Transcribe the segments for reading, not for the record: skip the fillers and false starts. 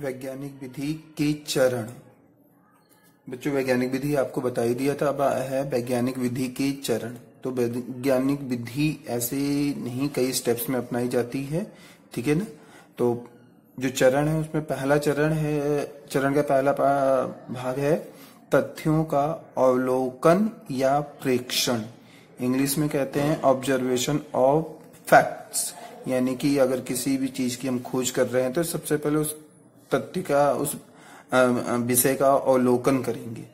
वैज्ञानिक विधि के चरण। बच्चों वैज्ञानिक विधि आपको बता ही दिया था, अब है वैज्ञानिक विधि के चरण। तो वैज्ञानिक विधि ऐसे नहीं कई स्टेप्स में अपनाई जाती है, ठीक है ना। तो जो चरण है उसमें पहला चरण है, चरण का पहला भाग है तथ्यों का अवलोकन या प्रेक्षण। इंग्लिश में कहते हैं ऑब्जर्वेशन ऑफ फैक्ट्स। यानी कि अगर किसी भी चीज की हम खोज कर रहे हैं तो सबसे पहले उस तथ्य का, उस विषय का अवलोकन करेंगे।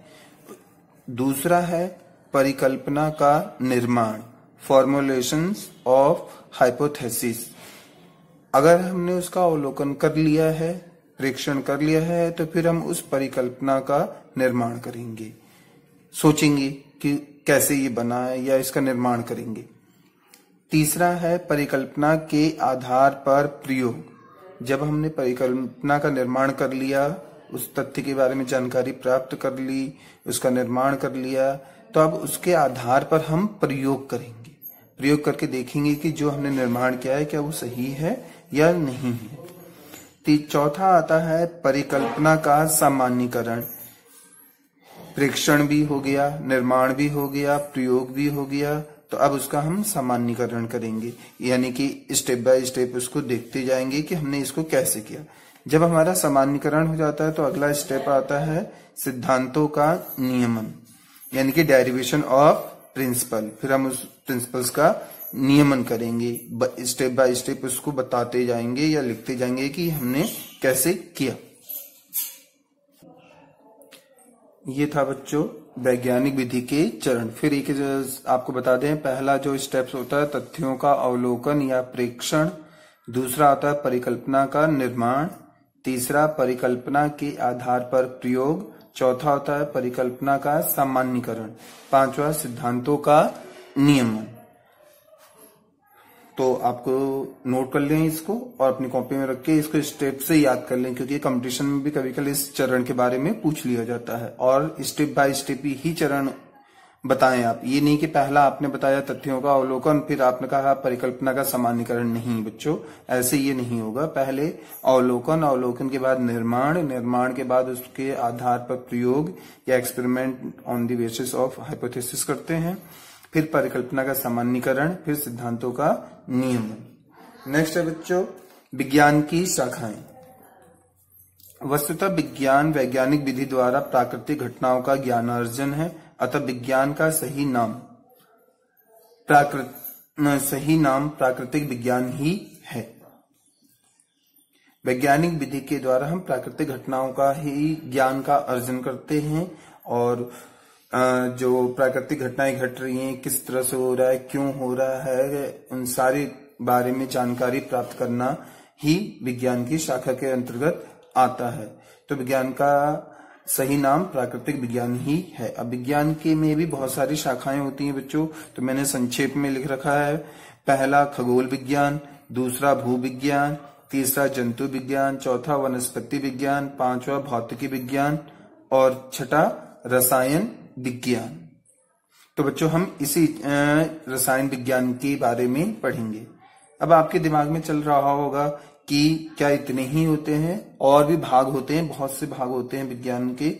दूसरा है परिकल्पना का निर्माण, फॉर्मुलेशंस ऑफ हाइपोथेसिस। अगर हमने उसका अवलोकन कर लिया है, प्रेक्षण कर लिया है, तो फिर हम उस परिकल्पना का निर्माण करेंगे, सोचेंगे कि कैसे ये बना है या इसका निर्माण करेंगे। तीसरा है परिकल्पना के आधार पर प्रयोग। जब हमने परिकल्पना का निर्माण कर लिया, उस तथ्य के बारे में जानकारी प्राप्त कर ली, उसका निर्माण कर लिया, तो अब उसके आधार पर हम प्रयोग करेंगे। प्रयोग करके देखेंगे कि जो हमने निर्माण किया है क्या वो सही है या नहीं है। चौथा आता है परिकल्पना का सामान्यीकरण। प्रेक्षण भी हो गया, निर्माण भी हो गया, प्रयोग भी हो गया, तो अब उसका हम सामान्यीकरण करेंगे। यानी कि स्टेप बाय स्टेप उसको देखते जाएंगे कि हमने इसको कैसे किया। जब हमारा सामान्यीकरण हो जाता है तो अगला स्टेप आता है सिद्धांतों का नियमन, यानी कि डेरिवेशन ऑफ प्रिंसिपल। फिर हम उस प्रिंसिपल्स का नियमन करेंगे, स्टेप बाय स्टेप उसको बताते जाएंगे या लिखते जाएंगे कि हमने कैसे किया। ये था बच्चों वैज्ञानिक विधि के चरण। फिर एक आपको बता दें, पहला जो स्टेप्स होता है तथ्यों का अवलोकन या प्रेक्षण। दूसरा आता है परिकल्पना का निर्माण। तीसरा परिकल्पना के आधार पर प्रयोग। चौथा होता है परिकल्पना का सामान्यीकरण। पांचवा सिद्धांतों का नियमन। तो आपको नोट कर लें इसको और अपनी कॉपी में रख के इसको स्टेप से याद कर लें, क्योंकि कंपटीशन में भी कभी कभी इस चरण के बारे में पूछ लिया जाता है। और स्टेप बाय स्टेप ही चरण बताएं आप। ये नहीं कि पहला आपने बताया तथ्यों का अवलोकन, फिर आपने कहा परिकल्पना का सामान्यीकरण। नहीं बच्चों, ऐसे ये नहीं होगा। पहले अवलोकन, अवलोकन के बाद निर्माण, निर्माण के बाद उसके आधार पर प्रयोग या experiment on the basis of hypothesis करते हैं। फिर परिकल्पना का सामान्यीकरण, फिर सिद्धांतों का नियमन। नेक्स्ट है बच्चों विज्ञान की शाखाएं। वस्तुतः विज्ञान वैज्ञानिक विधि द्वारा प्राकृतिक घटनाओं का ज्ञानार्जन है, अतः विज्ञान का सही नाम प्राकृतिक विज्ञान ही है। वैज्ञानिक विधि के द्वारा हम प्राकृतिक घटनाओं का ही ज्ञान का अर्जन करते हैं, और जो प्राकृतिक घटनाएं घट रही हैं, किस तरह से हो रहा है, क्यों हो रहा है, उन सारे बारे में जानकारी प्राप्त करना ही विज्ञान की शाखा के अंतर्गत आता है। तो विज्ञान का सही नाम प्राकृतिक विज्ञान ही है। अब विज्ञान के में भी बहुत सारी शाखाएं होती हैं बच्चों, तो मैंने संक्षेप में लिख रखा है। पहला खगोल विज्ञान, दूसरा भूविज्ञान, तीसरा जंतु विज्ञान, चौथा वनस्पति विज्ञान, पांचवा भौतिकी विज्ञान और छठा रसायन विज्ञान। तो बच्चों हम इसी रसायन विज्ञान के बारे में पढ़ेंगे। अब आपके दिमाग में चल रहा होगा कि क्या इतने ही होते हैं, और भी भाग होते हैं, बहुत से भाग होते हैं विज्ञान के,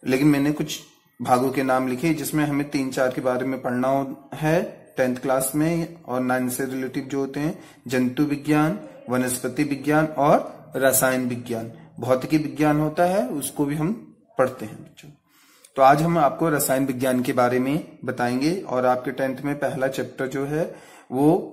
लेकिन मैंने कुछ भागों के नाम लिखे जिसमें हमें 3-4 के बारे में पढ़ना है 10th क्लास में, और 9 से रिलेटिव जो होते हैं जंतु विज्ञान, वनस्पति विज्ञान और रसायन विज्ञान। भौतिकी विज्ञान होता है, उसको भी हम पढ़ते हैं बच्चों। तो आज हम आपको रसायन विज्ञान के बारे में बताएंगे, और आपके 10th में पहला चैप्टर जो है वो